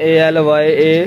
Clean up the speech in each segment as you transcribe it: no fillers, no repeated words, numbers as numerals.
ALY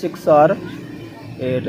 6R8،